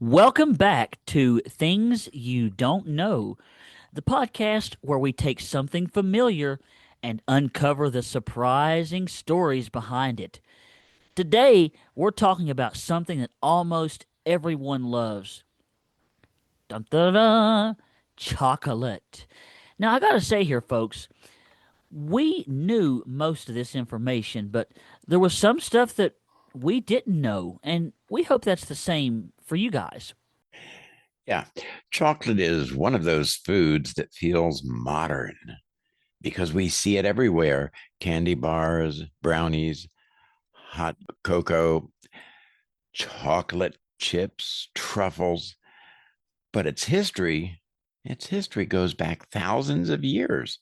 Welcome back to Things You Don't Know, the podcast where we take something familiar and uncover the surprising stories behind it. Today, we're talking about something that almost everyone loves. Dun dun dun, chocolate. Now, I gotta say here, folks, we knew most of this information, but there was some stuff that we didn't know, and we hope that's the same for you guys. Yeah, chocolate is one of those foods that feels modern because we see it everywhere: candy bars, brownies, hot cocoa, chocolate chips, truffles. But its history goes back thousands of years.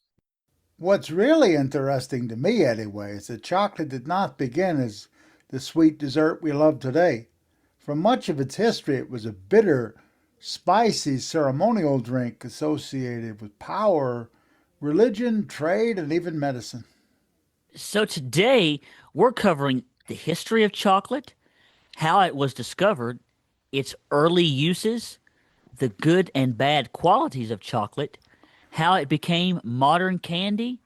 What's really interesting to me, anyway, is that chocolate did not begin as the sweet dessert we love today. For much of its history, it was a bitter, spicy ceremonial drink associated with power, religion, trade, and even medicine. So today we're covering the history of chocolate, how it was discovered, its early uses, the good and bad qualities of chocolate, how it became modern candy,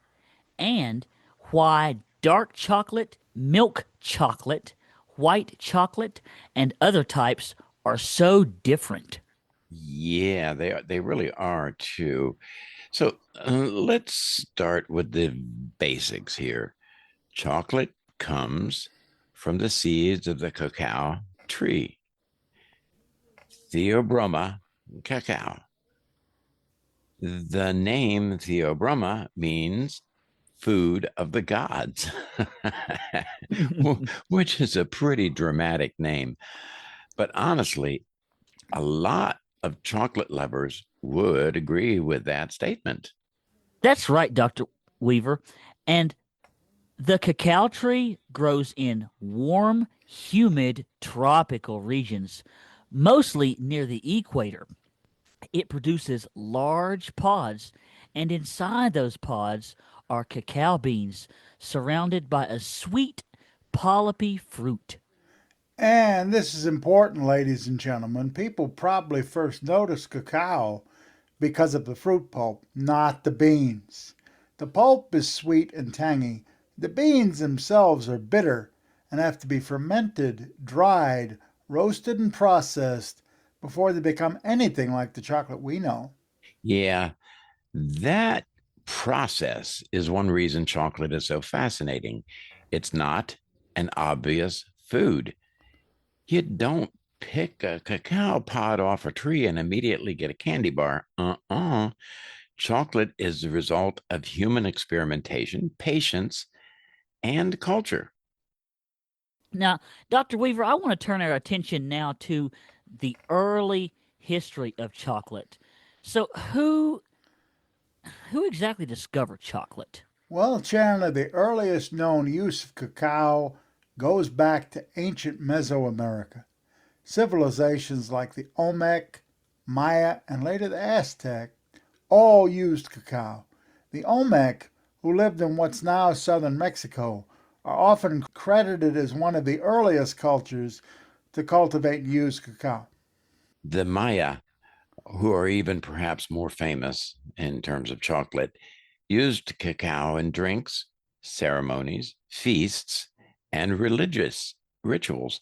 and why dark chocolate, milk chocolate, white chocolate, and other types are so different. Yeah, they really are too. So let's start with the basics here. Chocolate comes from the seeds of the cacao tree, Theobroma cacao. The name Theobroma means food of the gods, which is a pretty dramatic name. But honestly, a lot of chocolate lovers would agree with that statement. That's right, Dr. Weaver. And the cacao tree grows in warm, humid, tropical regions, mostly near the equator. It produces large pods, and inside those pods are cacao beans surrounded by a sweet, polypy fruit. And this is important, ladies and gentlemen. People probably first noticed cacao because of the fruit pulp, not the beans. The pulp is sweet and tangy. The beans themselves are bitter and have to be fermented, dried, roasted, and processed before they become anything like the chocolate we know. Yeah, that process is one reason chocolate is so fascinating. It's not an obvious food. You don't pick a cacao pod off a tree and immediately get a candy bar. Chocolate is the result of human experimentation, patience, and culture. Now, Dr. Weaver, I want to turn our attention now to the early history of chocolate. So, who exactly discovered chocolate? Well, Chandler, the earliest known use of cacao goes back to ancient Mesoamerica. Civilizations like the Olmec, Maya, and later the Aztec all used cacao. The Olmec, who lived in what's now southern Mexico, are often credited as one of the earliest cultures to cultivate and use cacao. The Maya, who are even perhaps more famous in terms of chocolate, used cacao in drinks, ceremonies, feasts, and religious rituals.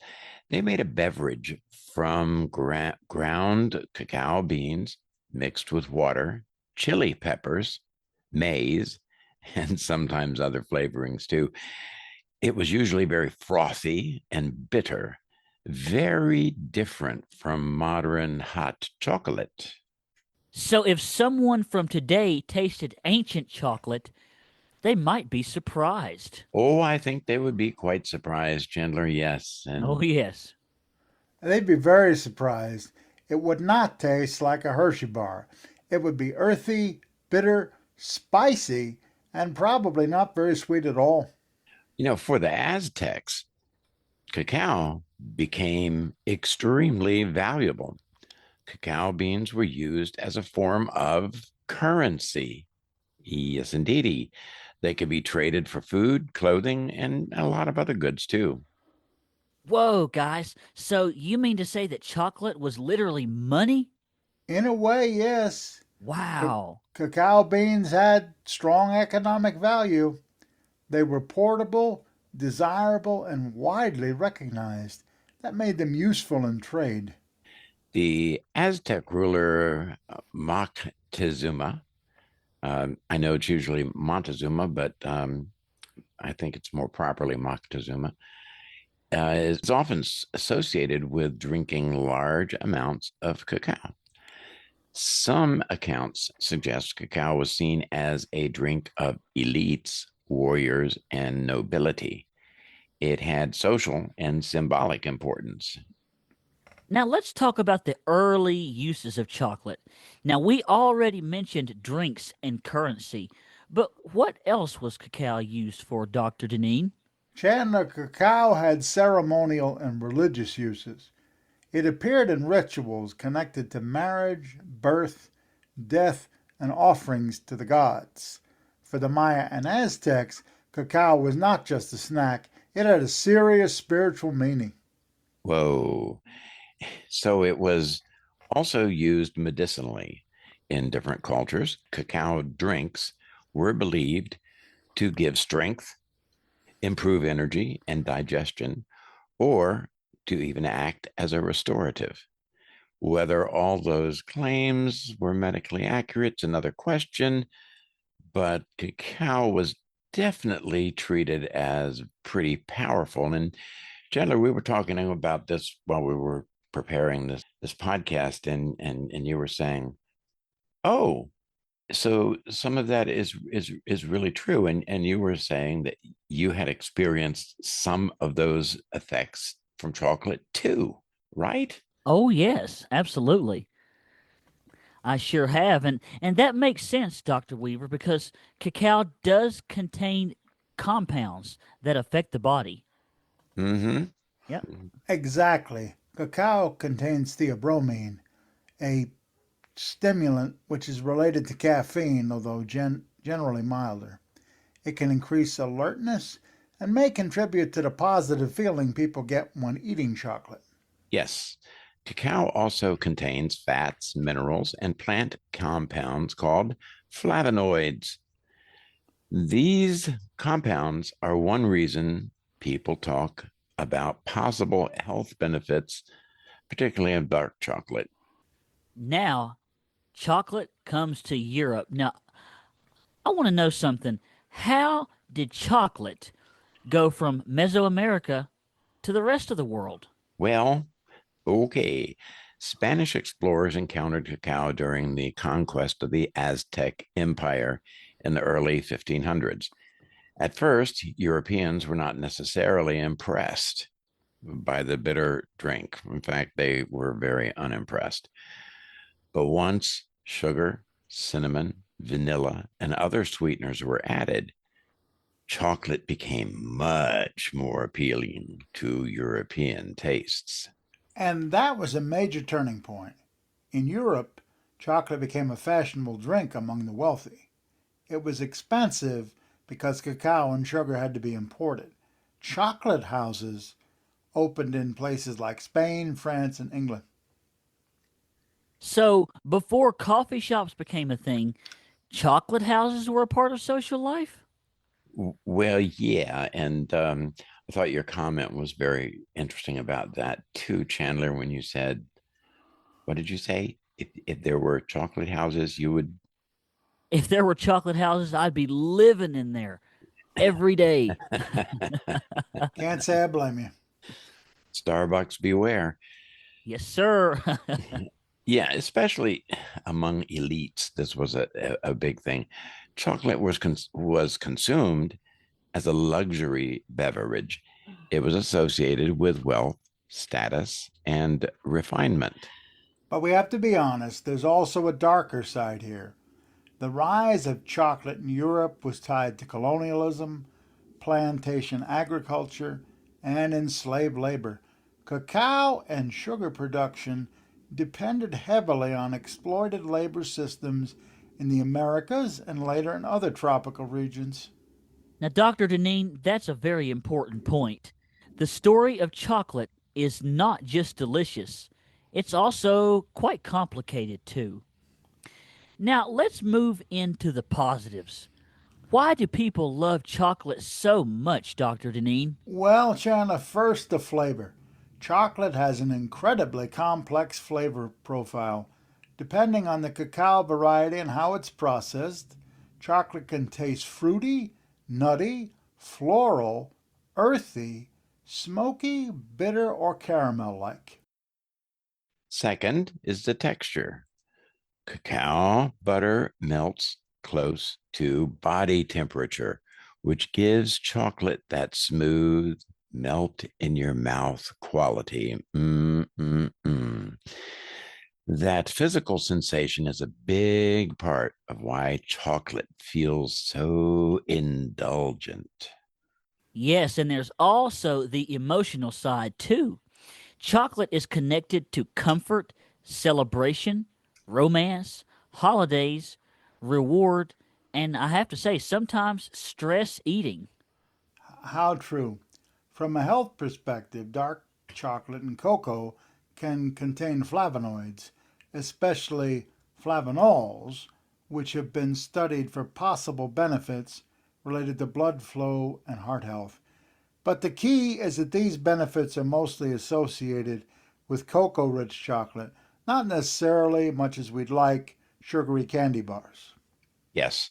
They made a beverage from ground cacao beans mixed with water, chili peppers, maize, and sometimes other flavorings too. It was usually very frothy and bitter, very different from modern hot chocolate. So, if someone from today tasted ancient chocolate, they might be surprised. Oh, I think they would be quite surprised, Chandler. Yes. Oh, And yes. They'd be very surprised. It would not taste like a Hershey bar. It would be earthy, bitter, spicy, and probably not very sweet at all. for the Aztecs, cacao became extremely valuable. Cacao beans were used as a form of currency. Yes, indeedy. They could be traded for food, clothing, and a lot of other goods too. Whoa, guys. So you mean to say that chocolate was literally money? In a way, yes. C- Wow. Cacao beans had strong economic value. They were portable, desirable, and widely recognized. That made them useful in trade. The Aztec ruler Moctezuma, I know it's usually Montezuma, but I think it's more properly Moctezuma, is often associated with drinking large amounts of cacao. Some accounts suggest cacao was seen as a drink of elites, warriors, and nobility. It had social and symbolic importance. Now let's talk about the early uses of chocolate. Now we already mentioned drinks and currency, but what else was cacao used for, Dr. Deneen? Chandler, cacao had ceremonial and religious uses. It appeared in rituals connected to marriage, birth, death, and offerings to the gods. For the Maya and Aztecs, cacao was not just a snack, it had a serious spiritual meaning. Whoa. So it was also used medicinally in different cultures. Cacao drinks were believed to give strength, improve energy and digestion, or to even act as a restorative. Whether all those claims were medically accurate is another question, but cacao was definitely treated as pretty powerful. And Chandler, we were talking about this while we were preparing this podcast, and you were saying, "Oh, so some of that is really true," and you were saying that you had experienced some of those effects from chocolate too, right? Oh, yes, absolutely. I sure have. And that makes sense, Dr. Weaver, because cacao does contain compounds that affect the body. Mm-hmm. Yep. Exactly. Cacao contains theobromine, a stimulant which is related to caffeine, although generally milder. It can increase alertness and may contribute to the positive feeling people get when eating chocolate. Yes. Cacao also contains fats, minerals, and plant compounds called flavonoids. These compounds are one reason people talk about possible health benefits, particularly of dark chocolate. Now, chocolate comes to Europe. Now, I want to know something. How did chocolate go from Mesoamerica to the rest of the world? Well, okay. Spanish explorers encountered cacao during the conquest of the Aztec Empire in the early 1500s. At first, Europeans were not necessarily impressed by the bitter drink. In fact, they were very unimpressed. But once sugar, cinnamon, vanilla, and other sweeteners were added, chocolate became much more appealing to European tastes. And that was a major turning point. In Europe, chocolate became a fashionable drink among the wealthy. It was expensive because cacao and sugar had to be imported. Chocolate houses opened in places like Spain, France, and England. So, before coffee shops became a thing, chocolate houses were a part of social life? Well, yeah. And I thought your comment was very interesting about that too, Chandler, when you said, what did you say? If there were chocolate houses, you would. If there were chocolate houses, I'd be living in there every day. Can't say I blame you. Starbucks beware. Yes, sir. Yeah, especially among elites, this was a big thing. Chocolate was consumed as a luxury beverage. It was associated with wealth, status, and refinement. But we have to be honest, there's also a darker side here. The rise of chocolate in Europe was tied to colonialism, plantation agriculture, and enslaved labor. Cacao and sugar production depended heavily on exploited labor systems in the Americas and later in other tropical regions. Now, Dr. Deneen, that's a very important point. The story of chocolate is not just delicious, it's also quite complicated too. Now, let's move into the positives. Why do people love chocolate so much, Dr. Deneen? Well, Chandler, first the flavor. Chocolate has an incredibly complex flavor profile. Depending on the cacao variety and how it's processed, chocolate can taste fruity, nutty, floral, earthy, smoky, bitter, or caramel like. Second is the texture. Cacao butter melts close to body temperature, which gives chocolate that smooth, melt in your mouth quality. That physical sensation is a big part of why chocolate feels so indulgent. Yes, and there's also the emotional side too. Chocolate is connected to comfort, celebration, romance, holidays, reward, and I have to say, sometimes stress eating. How true. From a health perspective, dark chocolate and cocoa can contain flavonoids, especially flavanols, which have been studied for possible benefits related to blood flow and heart health. But the key is that these benefits are mostly associated with cocoa rich chocolate, not necessarily, much as we'd like, sugary candy bars. Yes,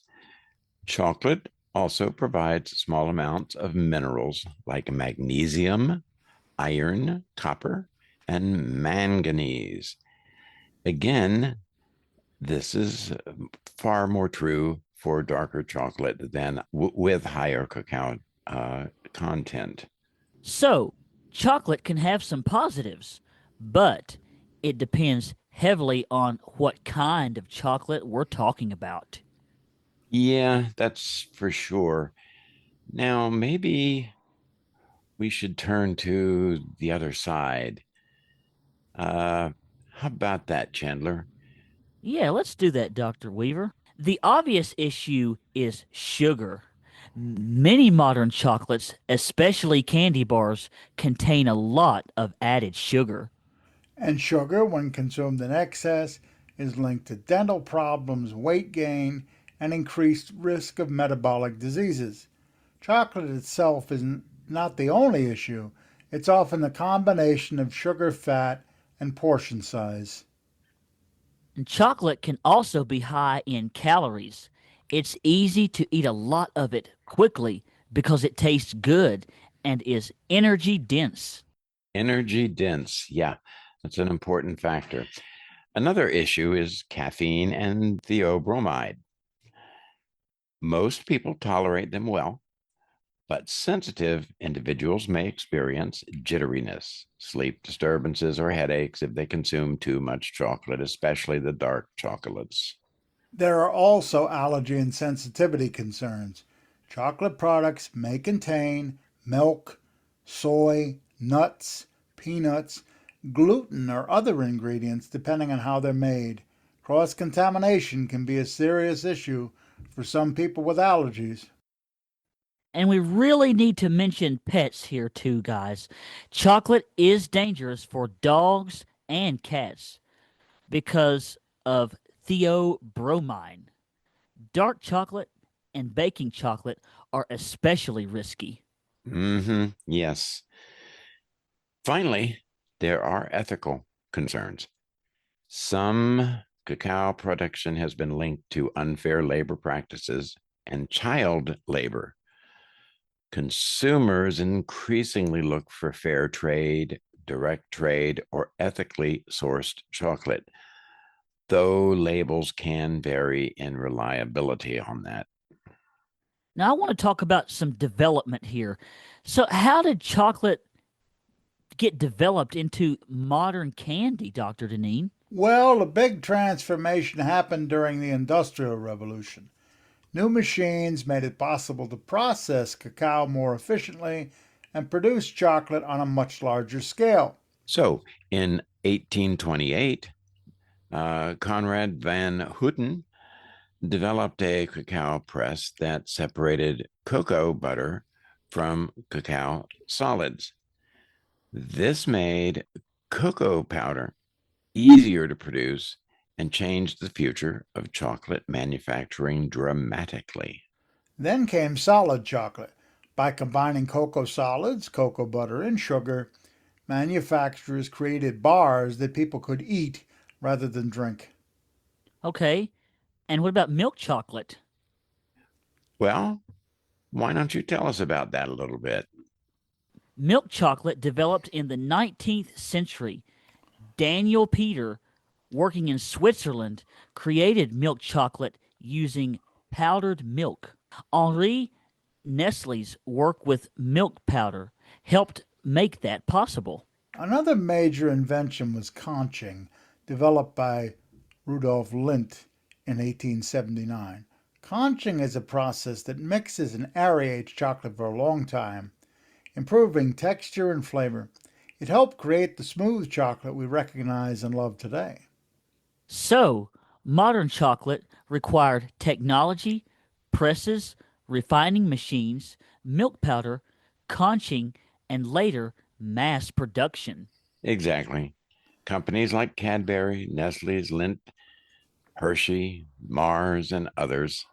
chocolate also provides small amounts of minerals like magnesium, iron, copper, and manganese. Again, this is far more true for darker chocolate than with higher cacao content. So, chocolate can have some positives, but it depends heavily on what kind of chocolate we're talking about. Yeah, that's for sure. Now, maybe we should turn to the other side. Uh, how about that, Chandler? Yeah, let's do that, Dr. Weaver. The obvious issue is sugar. Many modern chocolates, especially candy bars, contain a lot of added sugar. And sugar, when consumed in excess, is linked to dental problems, weight gain, and increased risk of metabolic diseases. Chocolate itself is not the only issue, it's often the combination of sugar, fat, and portion size. And chocolate can also be high in calories. It's easy to eat a lot of it quickly because it tastes good and is energy dense. Energy dense. Yeah, that's an important factor. Another issue is caffeine and theobromide. Most people tolerate them well, but sensitive individuals may experience jitteriness, sleep disturbances, or headaches if they consume too much chocolate, especially the dark chocolates. There are also allergy and sensitivity concerns. Chocolate products may contain milk, soy, nuts, peanuts, gluten, or other ingredients depending on how they're made. Cross contamination can be a serious issue for some people with allergies. And we really need to mention pets here too, guys. Chocolate is dangerous for dogs and cats because of theobromine. Dark chocolate and baking chocolate are especially risky. Yes. Finally, there are ethical concerns. Some cacao production has been linked to unfair labor practices and child labor. Consumers increasingly look for fair trade, direct trade, or ethically sourced chocolate, though labels can vary in reliability on that. Now, I want to talk about some development here. So, how did chocolate get developed into modern candy, Dr. Deneen? Well, a big transformation happened during the Industrial Revolution. New machines made it possible to process cacao more efficiently and produce chocolate on a much larger scale. So in 1828, Conrad van Houten developed a cacao press that separated cocoa butter from cacao solids. This made cocoa powder easier to produce and changed the future of chocolate manufacturing dramatically. Then came solid chocolate. By combining cocoa solids, cocoa butter, and sugar, manufacturers created bars that people could eat rather than drink. Okay, and what about milk chocolate? Well, why don't you tell us about that a little bit? Milk chocolate developed in the 19th century. Daniel Peter, working in Switzerland, created milk chocolate using powdered milk. Henri Nestle's work with milk powder helped make that possible. Another major invention was conching, developed by Rudolf Lindt in 1879. Conching is a process that mixes and aerates chocolate for a long time, improving texture and flavor. It helped create the smooth chocolate we recognize and love today. So, modern chocolate required technology, presses, refining machines, milk powder, conching, and later mass production. Exactly. Companies like Cadbury, Nestle's, Lindt, Hershey, Mars, and others.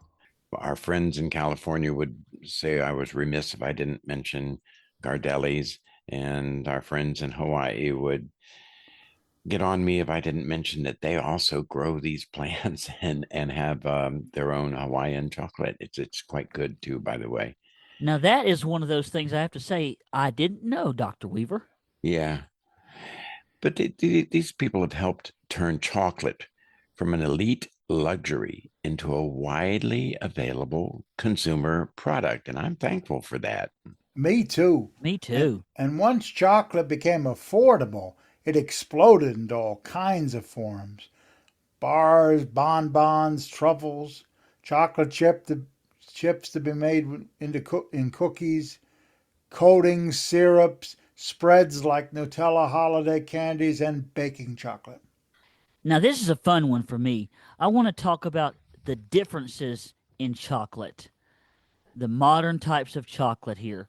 Our friends in California would say I was remiss if I didn't mention Gardelli's, and our friends in Hawaii would get on me if I didn't mention that they also grow these plants and have their own Hawaiian chocolate. It's quite good too, by the way. Now, that is one of those things I have to say I didn't know, Dr. Weaver. Yeah, but these people have helped turn chocolate from an elite luxury into a widely available consumer product, and I'm thankful for that. Me too. Me And, too. and once chocolate became affordable, it exploded into all kinds of forms: bars, bonbons, truffles, chocolate chips to be made in cookies, coatings, syrups, spreads like Nutella holiday candies, and baking chocolate. Now, this is a fun one for me. I want to talk about the differences in chocolate, the modern types of chocolate here.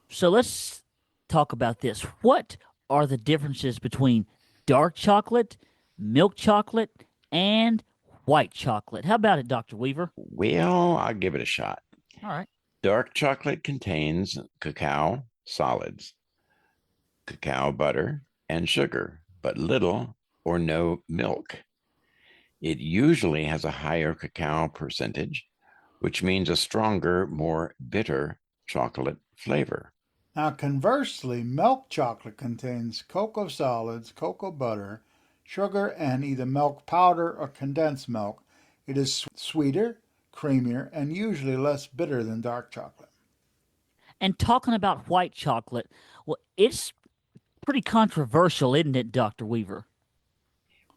So, let's talk about this. What are the differences between dark chocolate, milk chocolate, and white chocolate? How about it, Dr. Weaver? Well, I'll give it a shot. All right. Dark chocolate contains cacao solids, cacao butter, and sugar, but little or no milk. It usually has a higher cacao percentage, which means a stronger, more bitter chocolate flavor. Now, conversely, milk chocolate contains cocoa solids, cocoa butter, sugar, and either milk powder or condensed milk. It is sweeter, creamier, and usually less bitter than dark chocolate. And talking about white chocolate, well, it's pretty controversial, isn't it, Dr. Weaver?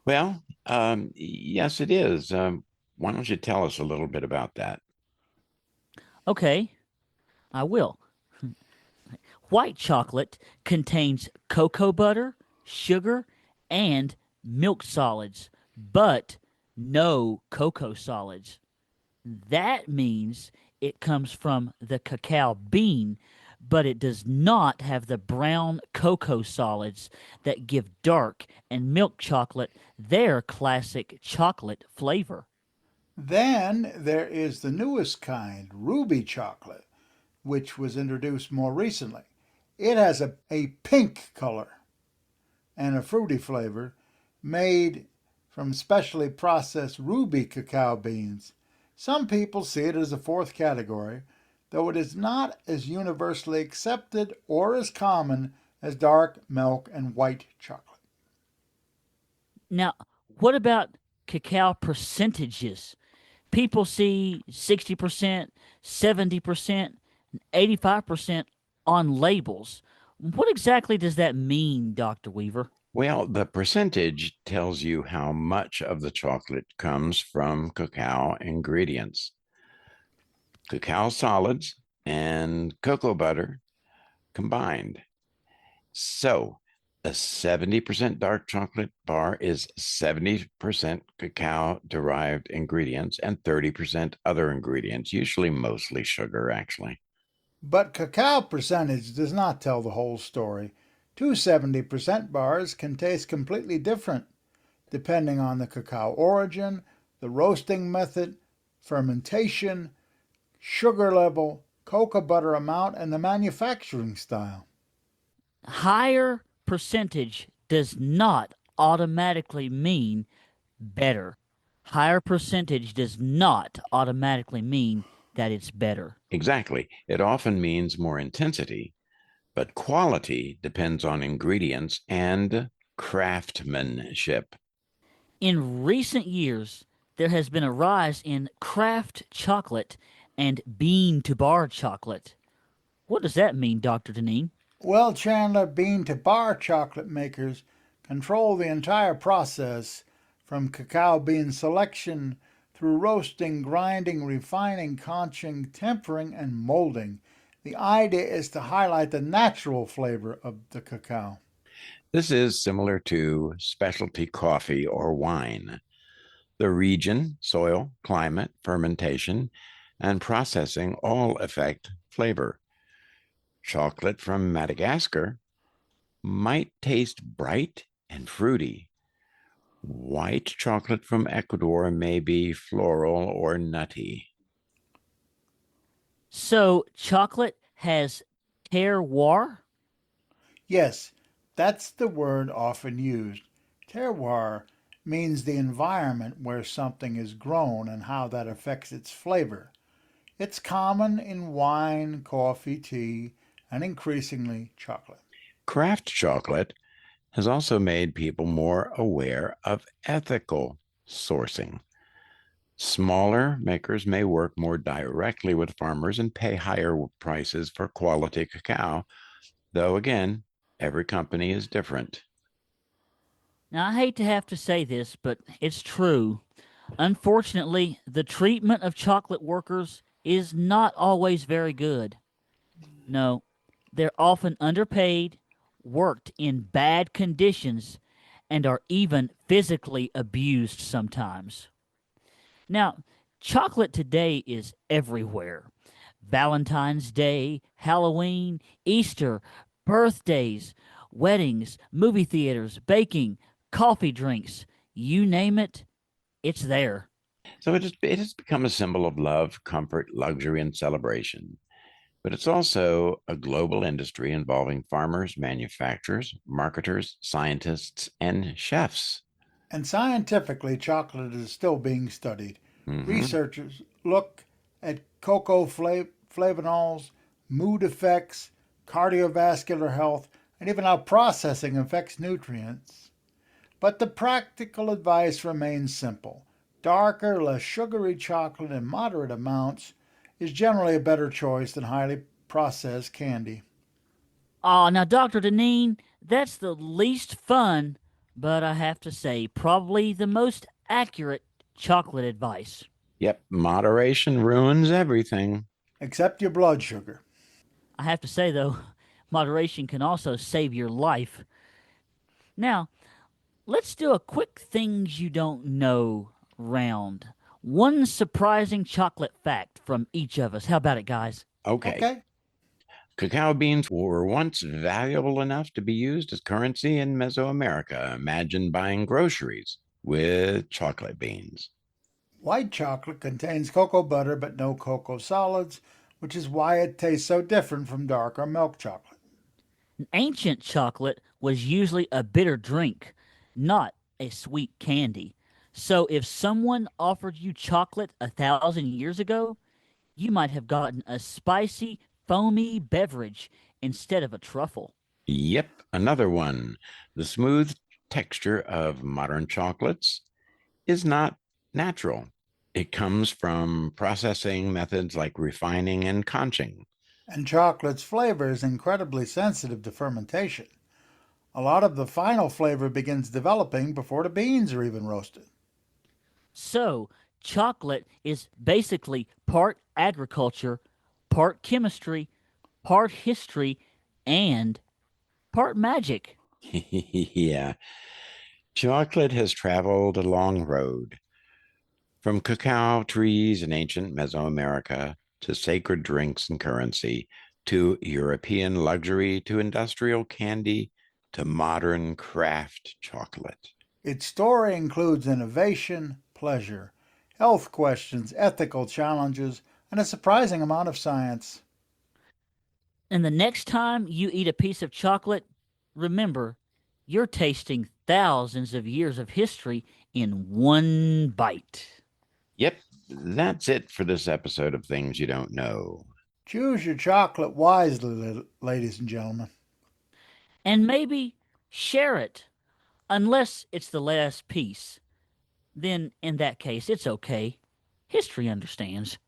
Well, yes, it is. Why don't you tell us a little bit about that? Okay, I will. White chocolate contains cocoa butter, sugar, and milk solids, but no cocoa solids. That means it comes from the cacao bean, but it does not have the brown cocoa solids that give dark and milk chocolate their classic chocolate flavor. Then there is the newest kind, ruby chocolate, which was introduced more recently. It has a pink color and a fruity flavor made from specially processed ruby cacao beans. Some people see it as a fourth category, though it is not as universally accepted or as common as dark milk and white chocolate. Now, what about cacao percentages? People see 60%, 70%, 85% on labels. What exactly does that mean, Dr. Weaver? Well, the percentage tells you how much of the chocolate comes from cacao ingredients. Cacao solids and cocoa butter combined. So, a 70% dark chocolate bar is 70% cacao derived ingredients and 30% other ingredients, usually mostly sugar, actually. But cacao percentage does not tell the whole story. Two 70% bars can taste completely different depending on the cacao origin, the roasting method, fermentation, sugar level, cocoa butter amount, and the manufacturing style. Higher percentage does not automatically mean better. Higher percentage does not automatically mean that it's better. Exactly. It often means more intensity, but quality depends on ingredients and craftsmanship. In recent years, there has been a rise in craft chocolate and bean to bar chocolate. What does that mean, Dr. Deneen? Well, Chandler, bean to bar chocolate makers control the entire process from cacao bean selection through roasting, grinding, refining, conching, tempering, and molding. The idea is to highlight the natural flavor of the cacao. This is similar to specialty coffee or wine. The region, soil, climate, fermentation, and processing all affect flavor. Chocolate from Madagascar might taste bright and fruity. White chocolate from Ecuador may be floral or nutty. So, chocolate has terroir? Yes, that's the word often used. Terroir means the environment where something is grown and how that affects its flavor. It's common in wine, coffee, tea, and increasingly chocolate. Craft chocolate has also made people more aware of ethical sourcing. Smaller makers may work more directly with farmers and pay higher prices for quality cacao, though again, every company is different. Now, I hate to have to say this, but it's true. Unfortunately, the treatment of chocolate workers is not always very good. No, they're often underpaid, worked in bad conditions, and are even physically abused sometimes. Now, chocolate today is everywhere. Valentine's Day, Halloween, Easter, birthdays, weddings, movie theaters, baking, coffee drinks, you name it, it's there. So it has become a symbol of love, comfort, luxury, and celebration. But it's also a global industry involving farmers, manufacturers, marketers, scientists, and chefs. And scientifically, chocolate is still being studied. Mm-hmm. Researchers look at flavonols, mood effects, cardiovascular health, and even how processing affects nutrients. But the practical advice remains simple. Darker, less sugary chocolate in moderate amounts is generally a better choice than highly processed candy. Ah, now, Dr. Deneen, that's the least fun, but I have to say, probably the most accurate chocolate advice. Yep, moderation ruins everything. Except your blood sugar. I have to say, though, moderation can also save your life. Now, let's do a quick things you don't know round. One surprising chocolate fact from each of us. How about it, guys? Okay. Okay? Cacao beans were once valuable enough to be used as currency in Mesoamerica. Imagine buying groceries with chocolate beans. White chocolate contains cocoa butter but no cocoa solids, which is why it tastes so different from darker milk chocolate. Ancient chocolate was usually a bitter drink, not a sweet candy. So if someone offered you chocolate 1,000 years ago, you might have gotten a spicy, foamy beverage instead of a truffle. Yep, another one. The smooth texture of modern chocolates is not natural. It comes from processing methods like refining and conching. And chocolate's flavor is incredibly sensitive to fermentation. A lot of the final flavor begins developing before the beans are even roasted. So, chocolate is basically part agriculture, part chemistry, part history, and part magic. Yeah, chocolate has traveled a long road from cacao trees in ancient Mesoamerica to sacred drinks and currency to European luxury to industrial candy to modern craft chocolate. Its story includes innovation, pleasure, health questions, ethical challenges, and a surprising amount of science. And the next time you eat a piece of chocolate, remember, you're tasting thousands of years of history in one bite. Yep, that's it for this episode of Things You Don't Know. Choose your chocolate wisely, ladies and gentlemen. And maybe share it, unless it's the last piece. Then, in that case, it's okay. History understands.